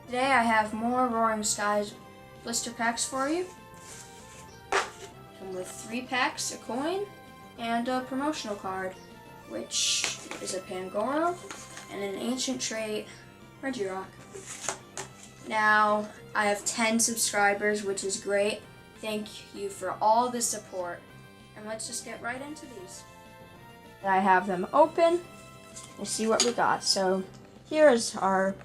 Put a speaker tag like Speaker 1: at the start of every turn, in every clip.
Speaker 1: Today I have more Roaring Skies blister packs for you. Come with 3 packs, a coin, and a promotional card, which is a Pangoro and an ancient trait, Regirock. Now, I have 10 subscribers, which is great. Thank you for all the support. And let's just get right into these. I have them open. We'll see what we got. So, here is our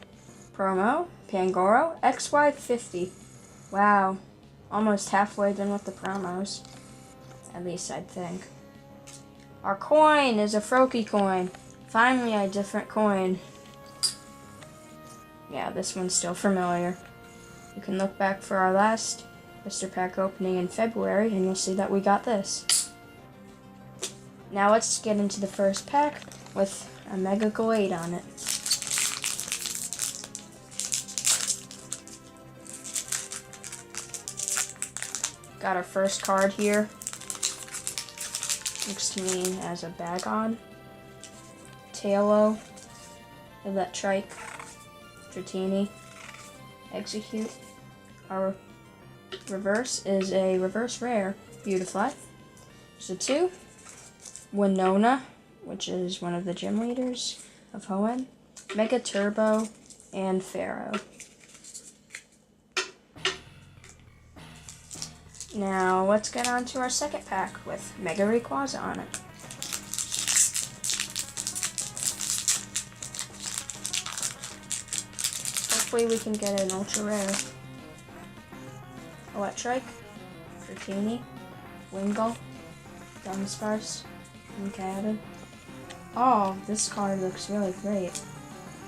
Speaker 1: promo, Pangoro, XY50. Wow, almost halfway done with the promos. At least I'd think. Our coin is a Froakie coin. Finally a different coin. Yeah, this one's still familiar. You can look back for our last blister pack opening in February and you'll see that we got this. Now let's get into the first pack with a Mega Glade on it. Got our first card here. Looks to me as a Bagon, Tailo, Electrike, Dratini, Execute. Our reverse is a reverse rare, Beautifly. So 2, Winona, which is one of the gym leaders of Hoenn, Mega Turbo, and Pharaoh. Now, let's get on to our second pack with Mega Rayquaza on it. Hopefully we can get an ultra rare. Electrike, Dratini, Wingull, Dunsparce, and Cabin. Oh, this card looks really great.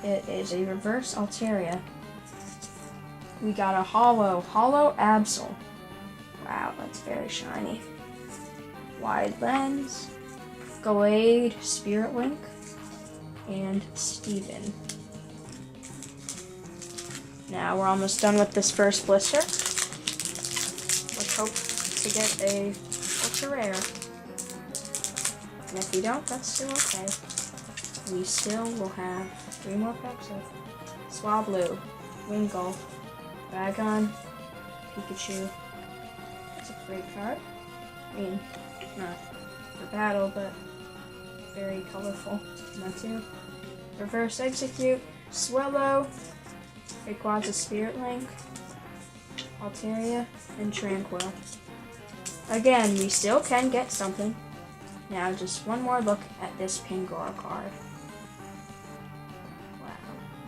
Speaker 1: It is a reverse Altaria. We got a Holo Absol. Wow, that's very shiny. Wide Lens, Glade, Spirit Link, and Steven. Now we're almost done with this first blister. Let's hope to get a ultra rare. And if we don't, that's still okay. We still will have 3 more packs of Swablu, Wingull, Bagon, Pikachu. That's a great card. I mean, not for battle, but very colorful. That too. Reverse Execute, Swellow, Rayquaza Spirit Link, Altaria, and Tranquil. Again, we still can get something. Now, just one more look at this Pangoro card. Wow.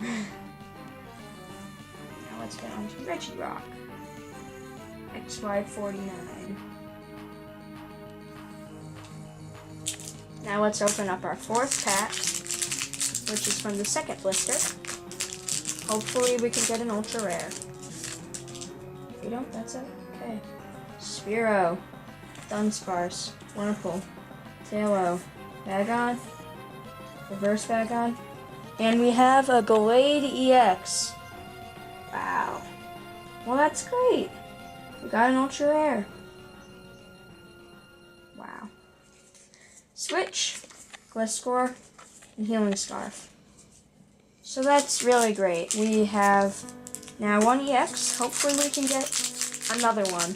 Speaker 1: Now let's get on to Regirock. XY49. Now let's open up our 4th pack, which is from the second blister. Hopefully we can get an ultra rare. If we don't, that's okay. Spearow, Dunsparce, Wurmple, Tailo, Bagon, Reverse Bagon, and we have a Glade EX. Wow. Well, that's great. We got an ultra rare. Wow. Switch, Gliscor, and Healing Scarf. So that's really great. We have now 1 EX. Hopefully we can get another one.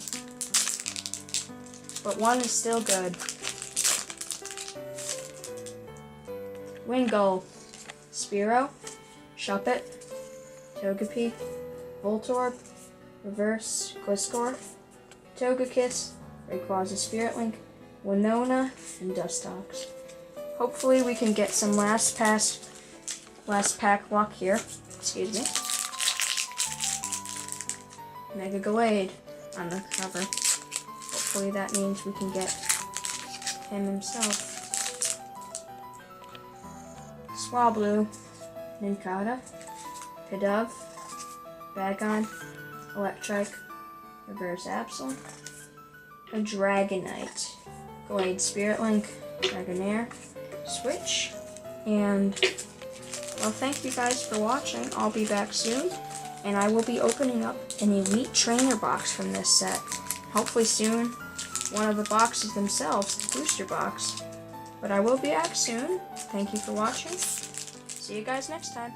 Speaker 1: But 1 is still good. Wingull, Spearow, Shuppet, Togepi, Voltorb, Reverse Gliscor, Togekiss, Rayquaza Spirit Link, Winona, and Dustox. Hopefully we can get some last pack luck here. Excuse me. Mega Glade on the cover. Hopefully that means we can get him himself. Swablu, Nincada, Pidove, Bagon, Electrike, Reverse Absol, a Dragonite, Glade Spirit Link, Dragonair, Switch, and well, thank you guys for watching. I'll be back soon, and I will be opening up an Elite Trainer box from this set. Hopefully soon, one of the boxes themselves, the booster box. But I will be back soon. Thank you for watching. See you guys next time.